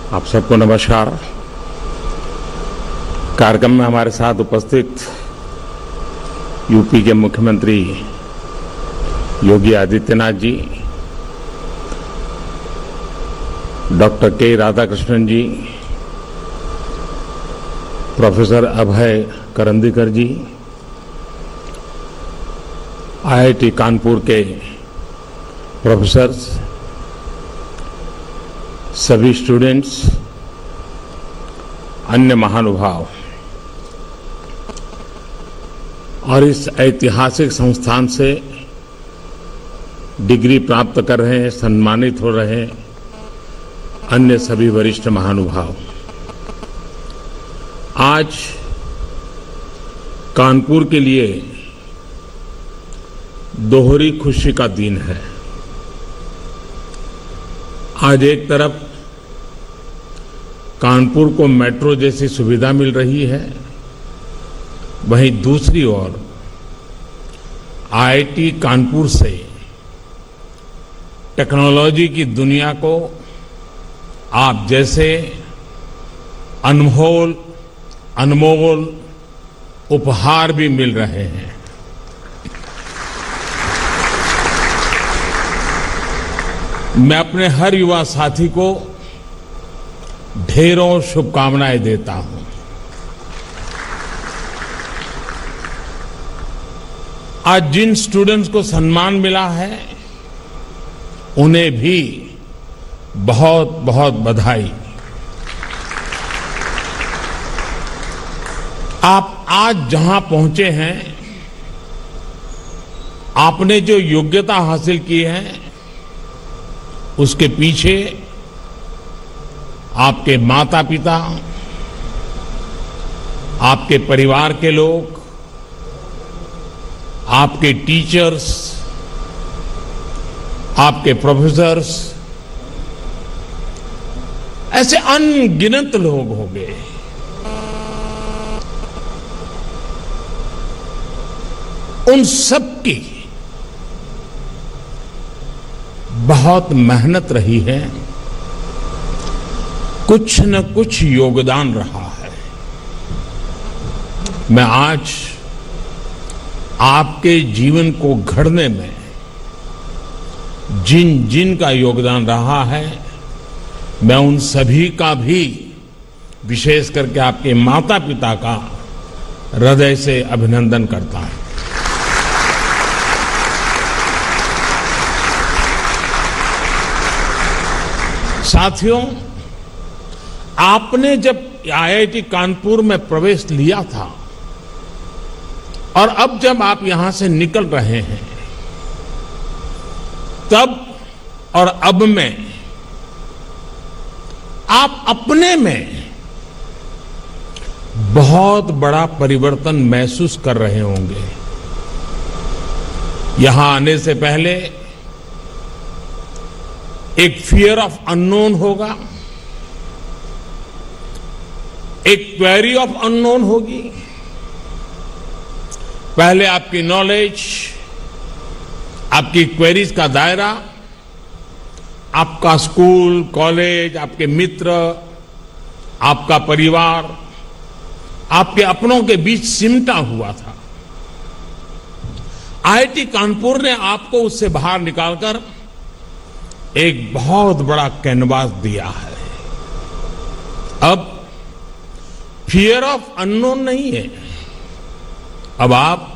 आप सबको नमस्कार। कार्यक्रम में हमारे साथ उपस्थित यूपी के मुख्यमंत्री योगी आदित्यनाथ जी, डॉक्टर के राधाकृष्णन जी, प्रोफेसर अभय करंदीकर जी, आईआईटी कानपुर के प्रोफेसर्स, सभी स्टूडेंट्स, अन्य महानुभाव और इस ऐतिहासिक संस्थान से डिग्री प्राप्त कर रहे हैं, सम्मानित हो रहे हैं अन्य सभी वरिष्ठ महानुभाव। आज कानपुर के लिए दोहरी खुशी का दिन है। आज एक तरफ कानपुर को मेट्रो जैसी सुविधा मिल रही है, वहीं दूसरी ओर आईआईटी कानपुर से टेक्नोलॉजी की दुनिया को आप जैसे अनमोल उपहार भी मिल रहे हैं। मैं अपने हर युवा साथी को ढेरों शुभकामनाएं देता हूं। आज जिन स्टूडेंट्स को सम्मान मिला है, उन्हें भी बहुत बहुत बधाई। आप आज जहां पहुंचे हैं, आपने जो योग्यता हासिल की है, उसके पीछे आपके माता पिता, आपके परिवार के लोग, आपके टीचर्स, आपके प्रोफेसर्स, ऐसे अनगिनत लोग होंगे। उन सबकी बहुत मेहनत रही है, कुछ न कुछ योगदान रहा है। मैं आज आपके जीवन को घड़ने में जिन जिन का योगदान रहा है, मैं उन सभी का भी, विशेष करके आपके माता पिता का हृदय से अभिनंदन करता हूं। साथियों, आपने जब आईआईटी कानपुर में प्रवेश लिया था और अब जब आप यहां से निकल रहे हैं, तब और अब में आप अपने में बहुत बड़ा परिवर्तन महसूस कर रहे होंगे। यहां आने से पहले एक फियर ऑफ अननोन होगा, एक क्वेरी ऑफ अननोन होगी। पहले आपकी नॉलेज, आपकी क्वेरीज का दायरा, आपका स्कूल, कॉलेज, आपके मित्र, आपका परिवार, आपके अपनों के बीच सिमटा हुआ था। आईआईटी कानपुर ने आपको उससे बाहर निकालकर एक बहुत बड़ा कैनवास दिया है। अब फियर ऑफ अननोन नहीं है, अब आप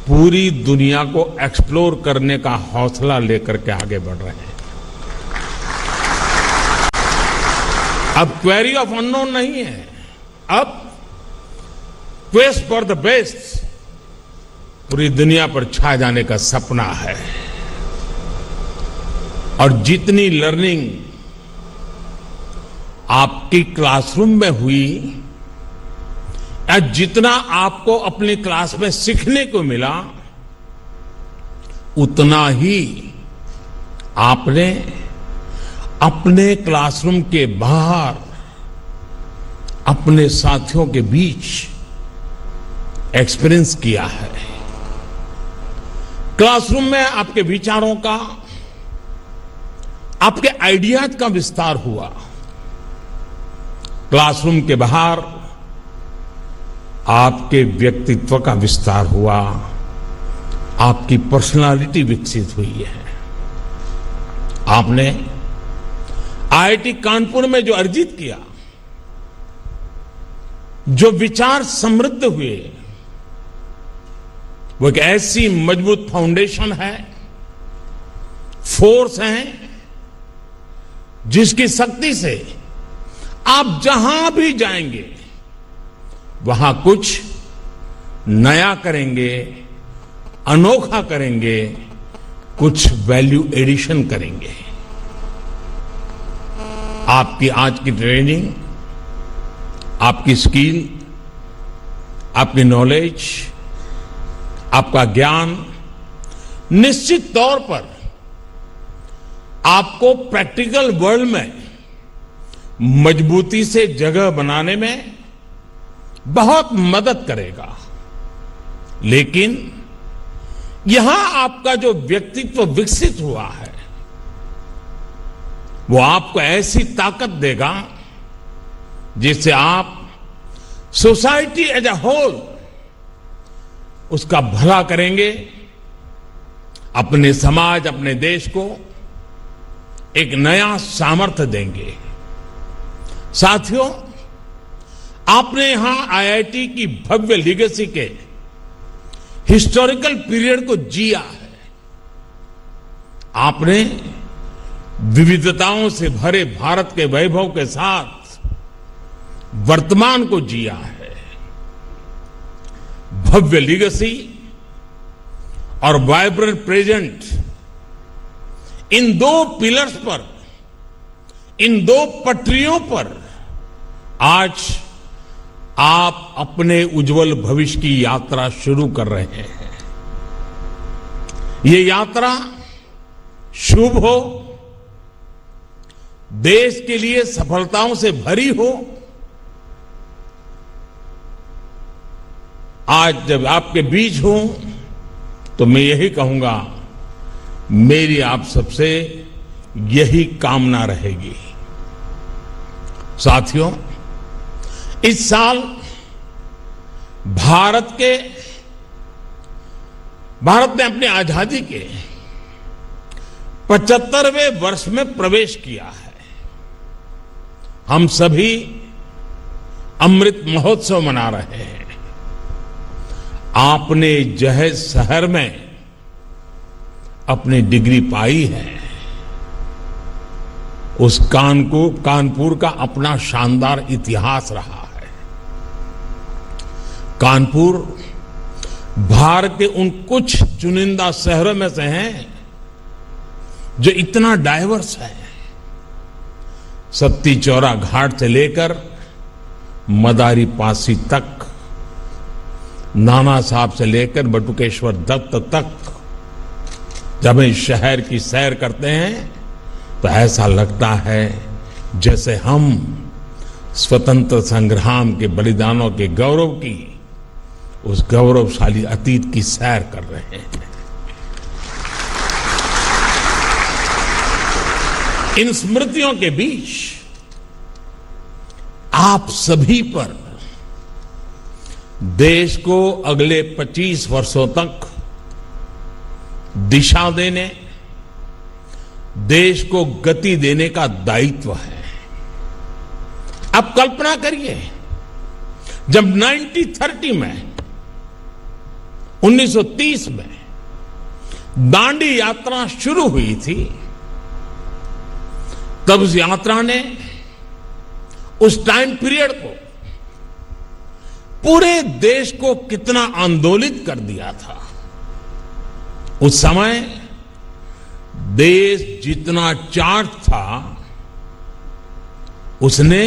पूरी दुनिया को एक्सप्लोर करने का हौसला लेकर के आगे बढ़ रहे हैं। अब क्वेरी ऑफ अननोन नहीं है, अब क्वेस्ट फॉर द बेस्ट पूरी दुनिया पर छा जाने का सपना है। और जितनी लर्निंग आपकी क्लासरूम में हुई, या जितना आपको अपनी क्लास में सीखने को मिला, उतना ही आपने अपने क्लासरूम के बाहर अपने साथियों के बीच एक्सपीरियंस किया है। क्लासरूम में आपके विचारों का, आपके आइडियाज का विस्तार हुआ। क्लासरूम के बाहर आपके व्यक्तित्व का विस्तार हुआ, आपकी पर्सनालिटी विकसित हुई है। आपने आईआईटी कानपुर में जो अर्जित किया, जो विचार समृद्ध हुए, वो एक ऐसी मजबूत फाउंडेशन है, फोर्स है, जिसकी शक्ति से आप जहां भी जाएंगे वहां कुछ नया करेंगे, अनोखा करेंगे, कुछ वैल्यू एडिशन करेंगे। आपकी आज की ट्रेनिंग, आपकी स्किल, आपकी नॉलेज, आपका ज्ञान निश्चित तौर पर आपको प्रैक्टिकल वर्ल्ड में मजबूती से जगह बनाने में बहुत मदद करेगा। लेकिन यहां आपका जो व्यक्तित्व विकसित हुआ है, वो आपको ऐसी ताकत देगा जिससे आप सोसाइटी एज अ होल उसका भला करेंगे, अपने समाज, अपने देश को एक नया सामर्थ्य देंगे। साथियों, आपने यहां आईआईटी की भव्य लीगेसी के हिस्टोरिकल पीरियड को जिया है। आपने विविधताओं से भरे भारत के वैभव के साथ वर्तमान को जिया है। भव्य लीगेसी और वाइब्रेंट प्रेजेंट, इन दो पिलर्स पर, इन दो पटरियों पर आज आप अपने उज्जवल भविष्य की यात्रा शुरू कर रहे हैं। ये यात्रा शुभ हो, देश के लिए सफलताओं से भरी हो। आज जब आपके बीच हूं तो मैं यही कहूंगा, मेरी आप सबसे यही कामना रहेगी। साथियों, इस साल भारत ने अपनी आजादी के 75वें वर्ष में प्रवेश किया है। हम सभी अमृत महोत्सव मना रहे हैं। आपने जहेज शहर में अपनी डिग्री पाई है। उस कानपुर का अपना शानदार इतिहास रहा है। कानपुर भारत के उन कुछ चुनिंदा शहरों में से हैं जो इतना डाइवर्स है। सत्ती चौरा घाट से लेकर मदारी पासी तक, नाना साहब से लेकर बटुकेश्वर दत्त तक, जब इस शहर की सैर करते हैं तो ऐसा लगता है जैसे हम स्वतंत्र संग्राम के बलिदानों के गौरव की, उस गौरवशाली अतीत की सैर कर रहे हैं। इन स्मृतियों के बीच आप सभी पर देश को अगले 25 वर्षों तक दिशा देने, देश को गति देने का दायित्व है। अब कल्पना करिए, जब 1930 में 1930 में दांडी यात्रा शुरू हुई थी, तब उस यात्रा ने उस टाइम पीरियड को, पूरे देश को कितना आंदोलित कर दिया था। उस समय देश जितना चार्ज था, उसने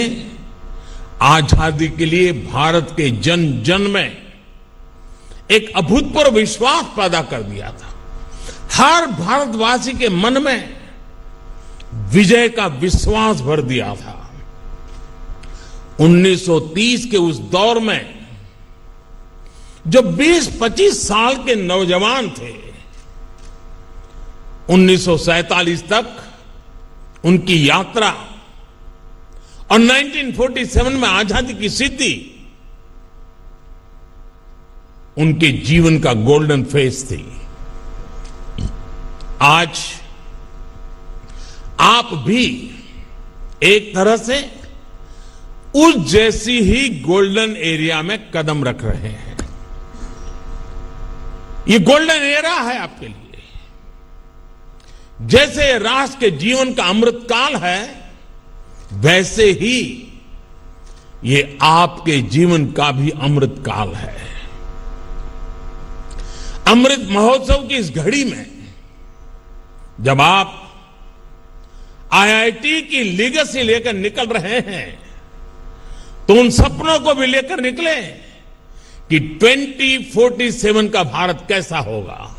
आजादी के लिए भारत के जन जन में एक अभूतपूर्व विश्वास पैदा कर दिया था। हर भारतवासी के मन में विजय का विश्वास भर दिया था। 1930 के उस दौर में जो 20-25 साल के नौजवान थे, 1947 तक उनकी यात्रा और 1947 में आजादी की सिद्धि उनके जीवन का गोल्डन फेज थी। आज आप भी एक तरह से उस जैसी ही गोल्डन एरिया में कदम रख रहे हैं। ये गोल्डन एरा है आपके लिए। जैसे राष्ट्र के जीवन का अमृत काल है, वैसे ही ये आपके जीवन का भी अमृत काल है। अमृत महोत्सव की इस घड़ी में जब आप आईआईटी की लीगेसी लेकर निकल रहे हैं, तो उन सपनों को भी लेकर निकले कि 2047 का भारत कैसा होगा।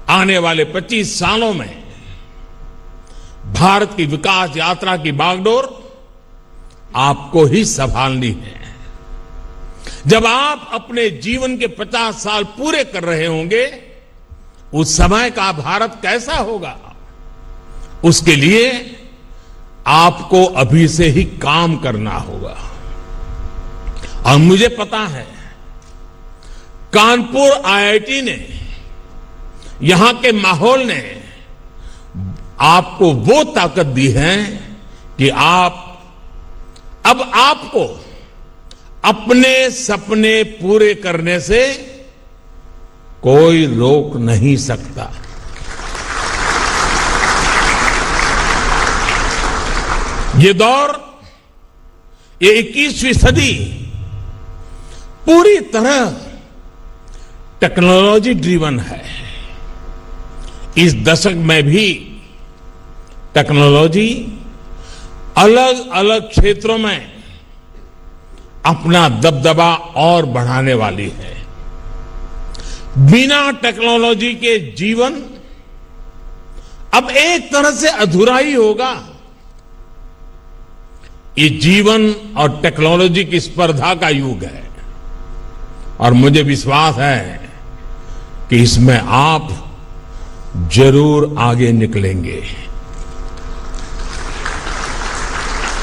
आने वाले 25 सालों में भारत की विकास यात्रा की बागडोर आपको ही संभालनी है। जब आप अपने जीवन के 50 साल पूरे कर रहे होंगे, उस समय का भारत कैसा होगा, उसके लिए आपको अभी से ही काम करना होगा। और मुझे पता है, कानपुर आईआईटी ने, यहां के माहौल ने आपको वो ताकत दी है कि अब आपको अपने सपने पूरे करने से कोई रोक नहीं सकता। ये दौर, ये 21वीं सदी पूरी तरह टेक्नोलॉजी ड्रिवन है। इस दशक में भी टेक्नोलॉजी अलग अलग क्षेत्रों में अपना दबदबा और बढ़ाने वाली है। बिना टेक्नोलॉजी के जीवन अब एक तरह से अधूरा ही होगा। ये जीवन और टेक्नोलॉजी की स्पर्धा का युग है और मुझे विश्वास है कि इसमें आप जरूर आगे निकलेंगे।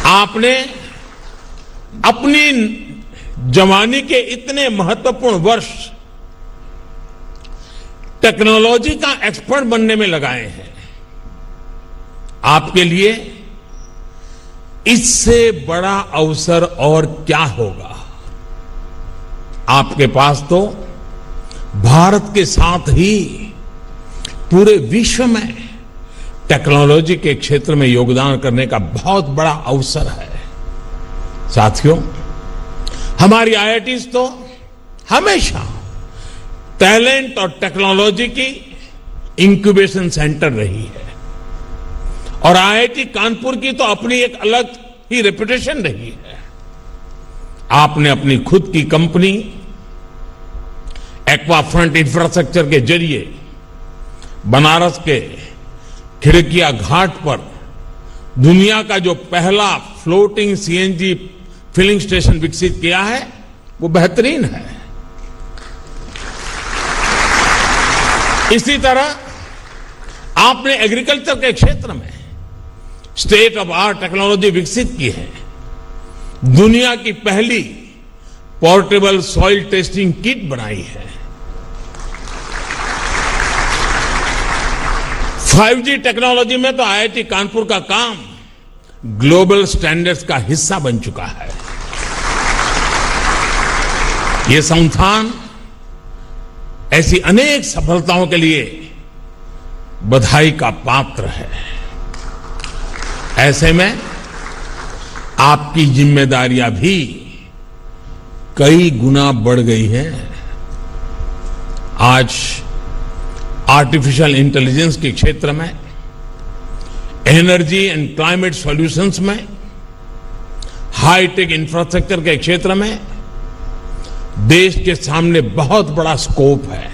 आपने अपनी जवानी के इतने महत्वपूर्ण वर्ष टेक्नोलॉजी का एक्सपर्ट बनने में लगाए हैं। आपके लिए इससे बड़ा अवसर और क्या होगा। आपके पास तो भारत के साथ ही पूरे विश्व में टेक्नोलॉजी के क्षेत्र में योगदान करने का बहुत बड़ा अवसर है। साथियों, हमारी आईआईटीज तो हमेशा टैलेंट और टेक्नोलॉजी की इंक्यूबेशन सेंटर रही है और आईआईटी कानपुर की तो अपनी एक अलग ही रेपुटेशन रही है। आपने अपनी खुद की कंपनी एक्वाफ्रंट इंफ्रास्ट्रक्चर के जरिए बनारस के खिड़किया घाट पर दुनिया का जो पहला फ्लोटिंग सीएनजी फिलिंग स्टेशन विकसित किया है, वो बेहतरीन है। इसी तरह आपने एग्रीकल्चर के क्षेत्र में स्टेट ऑफ आर्ट टेक्नोलॉजी विकसित की है। दुनिया की पहली पोर्टेबल सॉइल टेस्टिंग किट बनाई है। 5G टेक्नोलॉजी में तो आईआईटी कानपुर का काम ग्लोबल स्टैंडर्ड्स का हिस्सा बन चुका है। ये संस्थान ऐसी अनेक सफलताओं के लिए बधाई का पात्र है। ऐसे में आपकी जिम्मेदारियां भी कई गुना बढ़ गई हैं। आज आर्टिफिशियल इंटेलिजेंस के क्षेत्र में, एनर्जी एंड क्लाइमेट सॉल्यूशंस में, हाईटेक इंफ्रास्ट्रक्चर के क्षेत्र में देश के सामने बहुत बड़ा स्कोप है।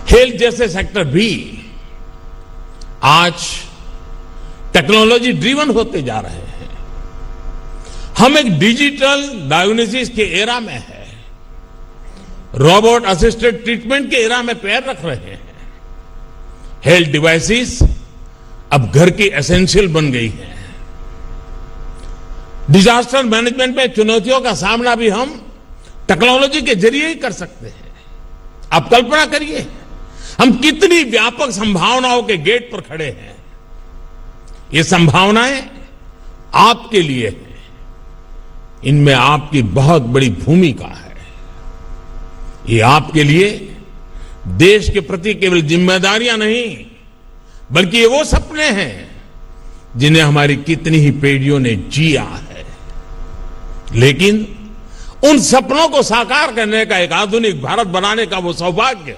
हेल्थ जैसे सेक्टर भी आज टेक्नोलॉजी ड्रिवन होते जा रहे हैं। हम एक डिजिटल डायग्नोसिस के एरा में है, रोबोट असिस्टेड ट्रीटमेंट के एरा में पैर रख रहे हैं। हेल्थ डिवाइसेस अब घर की एसेंशियल बन गई है। डिजास्टर मैनेजमेंट में चुनौतियों का सामना भी हम टेक्नोलॉजी के जरिए ही कर सकते हैं। आप कल्पना करिए, हम कितनी व्यापक संभावनाओं के गेट पर खड़े हैं। ये संभावनाएं आपके लिए हैं, इनमें आपकी बहुत बड़ी भूमिका है। ये आपके लिए देश के प्रति केवल जिम्मेदारियां नहीं, बल्कि ये वो सपने हैं जिन्हें हमारी कितनी ही पीढ़ियों ने जिया है। लेकिन उन सपनों को साकार करने का, एक आधुनिक भारत बनाने का वो सौभाग्य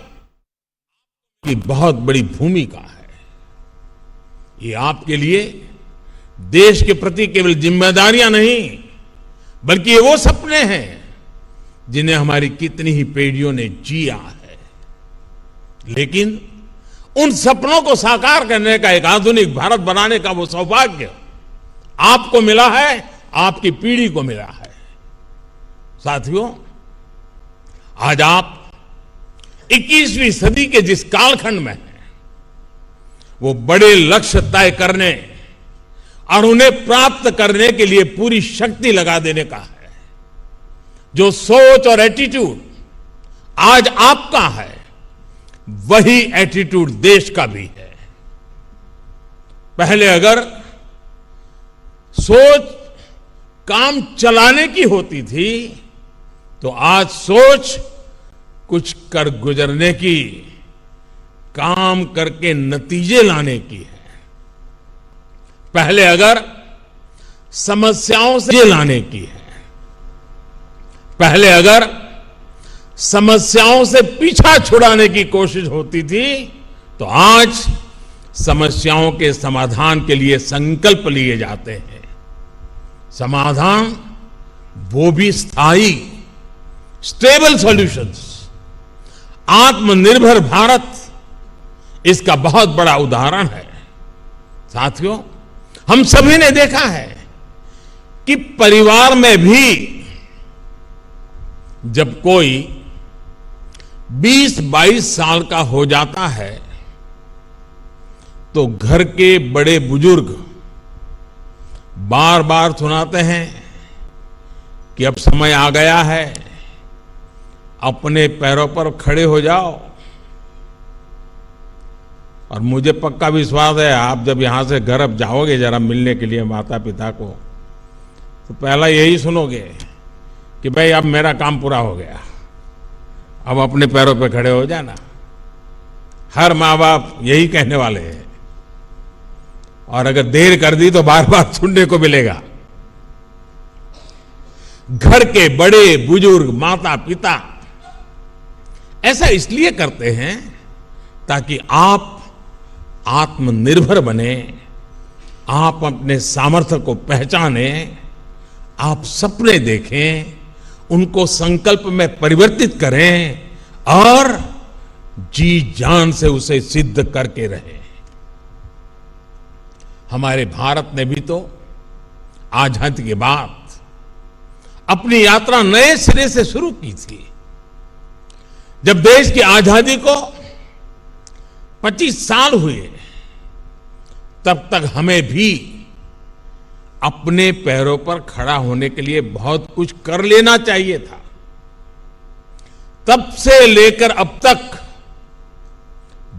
की बहुत बड़ी भूमिका है। ये आपके लिए देश के प्रति केवल जिम्मेदारियां नहीं, बल्कि ये वो सपने हैं जिन्हें हमारी कितनी ही पीढ़ियों ने जिया है। लेकिन उन सपनों को साकार करने का, एक आधुनिक भारत बनाने का वो सौभाग्य आपको मिला है, आपकी पीढ़ी को मिला है। साथियों, आज आप 21वीं सदी के जिस कालखंड में हैं, वो बड़े लक्ष्य तय करने और उन्हें प्राप्त करने के लिए पूरी शक्ति लगा देने का है। जो सोच और एटीट्यूड आज आपका है, वही एटीट्यूड देश का भी है। पहले अगर सोच काम चलाने की होती थी, तो आज सोच कुछ कर गुजरने की, काम करके नतीजे लाने की है। पहले अगर समस्याओं से लाने की है, पहले अगर समस्याओं से पीछा छुड़ाने की कोशिश होती थी, तो आज समस्याओं के समाधान के लिए संकल्प लिए जाते हैं। समाधान वो भी स्थायी, स्टेबल सॉल्यूशंस। आत्मनिर्भर भारत इसका बहुत बड़ा उदाहरण है। साथियों, हम सभी ने देखा है कि परिवार में भी जब कोई 20-22 साल का हो जाता है, तो घर के बड़े बुजुर्ग बार बार सुनाते हैं कि अब समय आ गया है, अपने पैरों पर खड़े हो जाओ। और मुझे पक्का विश्वास है, आप जब यहां से घर अब जाओगे जरा मिलने के लिए माता पिता को, तो पहला यही सुनोगे कि भाई अब मेरा काम पूरा हो गया, अब अपने पैरों पर खड़े हो जाना। हर माँ बाप यही कहने वाले हैं, और अगर देर कर दी तो बार बार सुनने को मिलेगा। घर के बड़े बुजुर्ग, माता पिता ऐसा इसलिए करते हैं ताकि आप आत्मनिर्भर बने, आप अपने सामर्थ्य को पहचाने, आप सपने देखें, उनको संकल्प में परिवर्तित करें और जी जान से उसे सिद्ध करके रहें। हमारे भारत ने भी तो आजादी के बाद अपनी यात्रा नए सिरे से शुरू की थी। जब देश की आजादी को 25 साल हुए, तब तक हमें भी अपने पैरों पर खड़ा होने के लिए बहुत कुछ कर लेना चाहिए था। तब से लेकर अब तक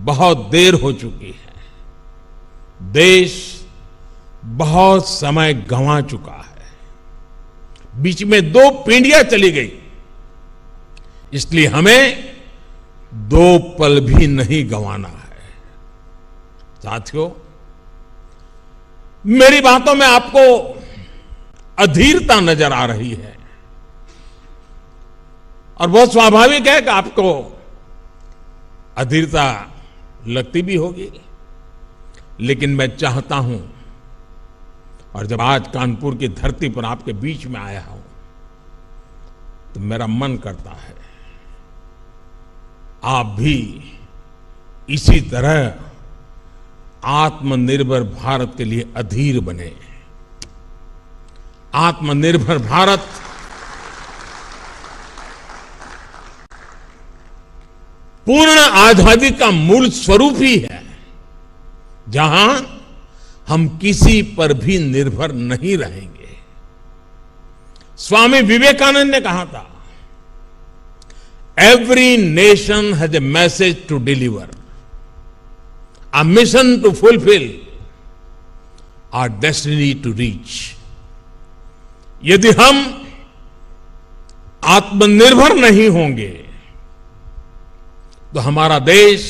बहुत देर हो चुकी है। देश बहुत समय गंवा चुका है, बीच में 2 पीढ़ियां चली गई। इसलिए हमें 2 पल भी नहीं गंवाना है। साथियों, मेरी बातों में आपको अधीरता नजर आ रही है, और बहुत स्वाभाविक है कि आपको अधीरता लगती भी होगी। लेकिन मैं चाहता हूं, और जब आज कानपुर की धरती पर आपके बीच में आया हूं, तो मेरा मन करता है आप भी इसी तरह आत्मनिर्भर भारत के लिए अधीर बने। आत्मनिर्भर भारत पूर्ण आजादी का मूल स्वरूप ही है, जहां हम किसी पर भी निर्भर नहीं रहेंगे। स्वामी विवेकानंद ने कहा था, every nation has a message to deliver, a mission to fulfil, our destiny to reach. यदि हम आत्मनिर्भर नहीं होंगे तो हमारा देश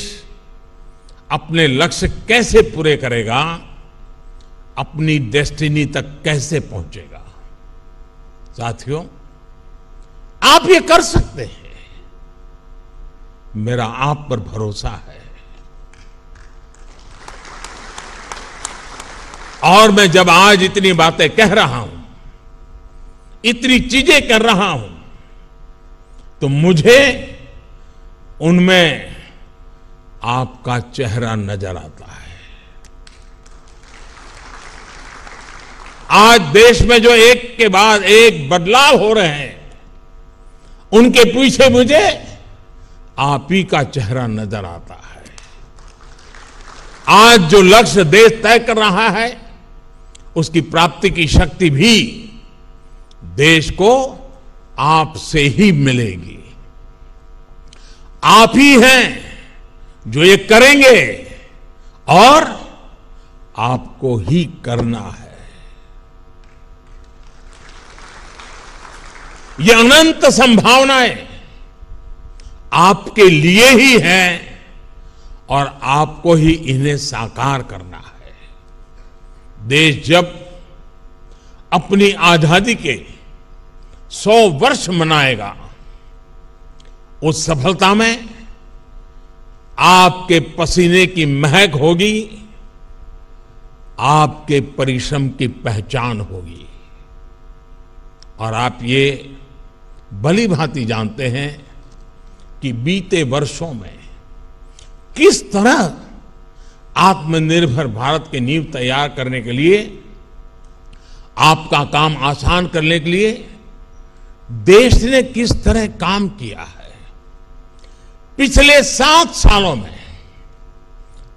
अपने लक्ष्य कैसे पूरे करेगा, अपनी डेस्टिनी तक कैसे पहुंचेगा। साथियों, आप ये कर सकते हैं, मेरा आप पर भरोसा है। और मैं जब आज इतनी बातें कह रहा हूं, इतनी चीजें कर रहा हूं, तो मुझे उनमें आपका चेहरा नजर आता है। आज देश में जो एक के बाद एक बदलाव हो रहे हैं, उनके पीछे मुझे आप ही का चेहरा नजर आता है। आज जो लक्ष्य देश तय कर रहा है, उसकी प्राप्ति की शक्ति भी देश को आपसे ही मिलेगी। आप ही हैं जो ये करेंगे और आपको ही करना है। ये अनंत संभावनाएं आपके लिए ही हैं और आपको ही इन्हें साकार करना है। देश जब अपनी आजादी के 100 वर्ष मनाएगा, उस सफलता में आपके पसीने की महक होगी, आपके परिश्रम की पहचान होगी। और आप ये भली भांति जानते हैं कि बीते वर्षों में किस तरह आत्मनिर्भर भारत की नींव तैयार करने के लिए, आपका काम आसान करने के लिए देश ने किस तरह काम किया है। पिछले 7 सालों में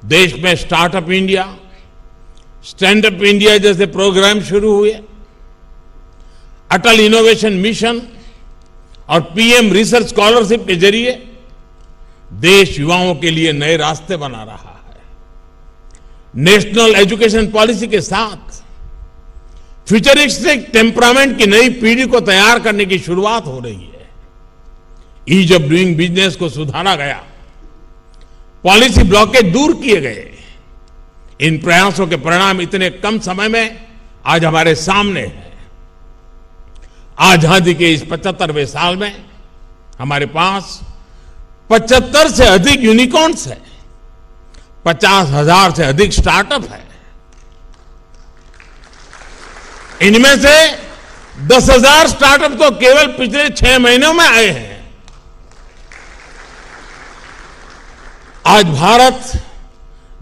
देश में startup India, stand up India जैसे प्रोग्राम शुरू हुए, अटल इनोवेशन मिशन और पीएम रिसर्च स्कॉलरशिप के जरिए देश युवाओं के लिए नए रास्ते बना रहा है। नेशनल एजुकेशन पॉलिसी के साथ फ्यूचरिस्टिक टेम्परामेंट की नई पीढ़ी को तैयार करने की शुरुआत हो रही है। ईज ऑफ डूइंग बिजनेस को सुधारा गया, पॉलिसी ब्लॉकेज दूर किए गए। इन प्रयासों के परिणाम इतने कम समय में आज हमारे सामने हैं। आजादी के इस 75वें साल में हमारे पास 75 से अधिक यूनिकॉर्न्स है, 50,000 से अधिक स्टार्टअप है। इनमें से 10,000 स्टार्टअप तो केवल पिछले 6 महीनों में आए हैं। आज भारत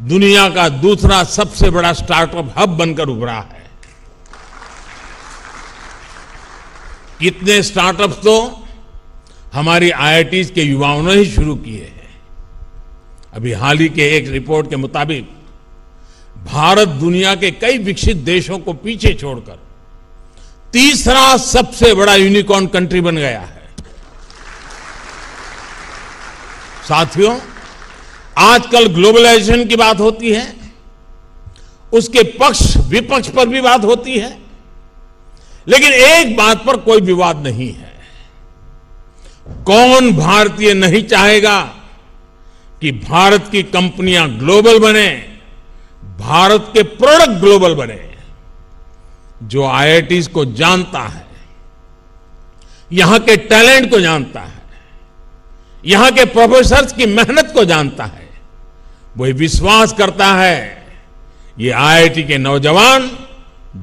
दुनिया का दूसरा सबसे बड़ा स्टार्टअप हब बनकर उभरा है। कितने स्टार्टअप्स तो हमारी आईआईटीज के युवाओं ने ही शुरू किए हैं। अभी हाल ही के एक रिपोर्ट के मुताबिक भारत दुनिया के कई विकसित देशों को पीछे छोड़कर तीसरा सबसे बड़ा यूनिकॉर्न कंट्री बन गया है। साथियों, आजकल ग्लोबलाइजेशन की बात होती है, उसके पक्ष विपक्ष पर भी बात होती है, लेकिन एक बात पर कोई विवाद नहीं है। कौन भारतीय नहीं चाहेगा कि भारत की कंपनियां ग्लोबल बने, भारत के प्रोडक्ट ग्लोबल बने। जो आईआईटीज को जानता है, यहां के टैलेंट को जानता है, यहां के प्रोफेसर्स की मेहनत को जानता है, वही विश्वास करता है ये आईआईटी के नौजवान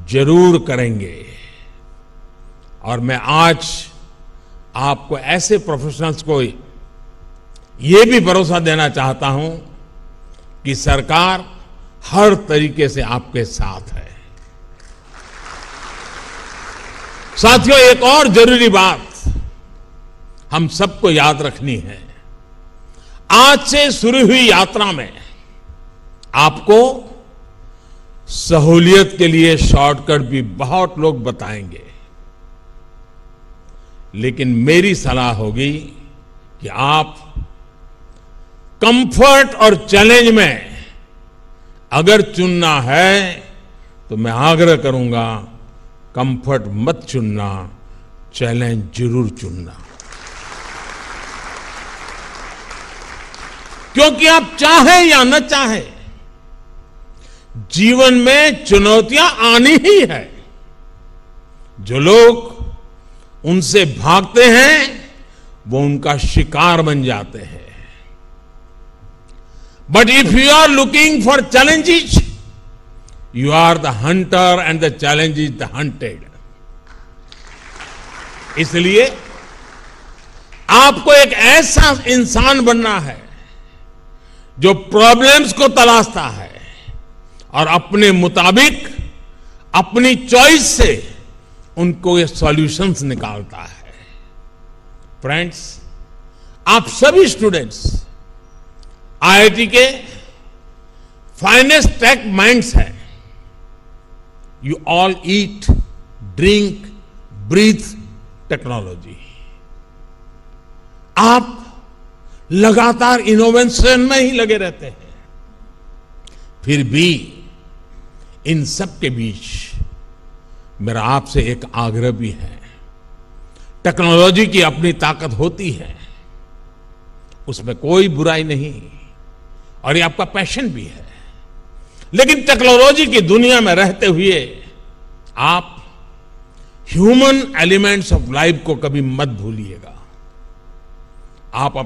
जरूर करेंगे। और मैं आज आपको ऐसे प्रोफेशनल्स को ये भी भरोसा देना चाहता हूं कि सरकार हर तरीके से आपके साथ है। साथियों, एक और जरूरी बात हम सबको याद रखनी है। आज से शुरू हुई यात्रा में आपको सहूलियत के लिए शॉर्टकट भी बहुत लोग बताएंगे, लेकिन मेरी सलाह होगी कि आप कंफर्ट और चैलेंज में अगर चुनना है तो मैं आग्रह करूंगा, कंफर्ट मत चुनना, चैलेंज जरूर चुनना। क्योंकि आप चाहें या न चाहें, जीवन में चुनौतियां आनी ही है। जो लोग उनसे भागते हैं वो उनका शिकार बन जाते हैं। But if you are looking for challenges, you are the hunter and the challenge is the hunted. इसलिए आपको एक ऐसा इंसान बनना है जो प्रॉब्लम्स को तलाशता है और अपने मुताबिक, अपनी चॉइस से उनको ये सॉल्यूशंस निकालता है। फ्रेंड्स, आप सभी स्टूडेंट्स आईआईटी के फाइनेस्ट टेक माइंड्स हैं। You all eat, drink, breathe technology. आप लगातार इनोवेशन में ही लगे रहते हैं। फिर भी इन सब के बीच मेरा आपसे एक आग्रह भी है। टेक्नोलॉजी की अपनी ताकत होती है, उसमें कोई बुराई नहीं, और ये आपका पैशन भी है। लेकिन टेक्नोलॉजी की दुनिया में रहते हुए आप ह्यूमन एलिमेंट्स ऑफ लाइफ को कभी मत भूलिएगा। आप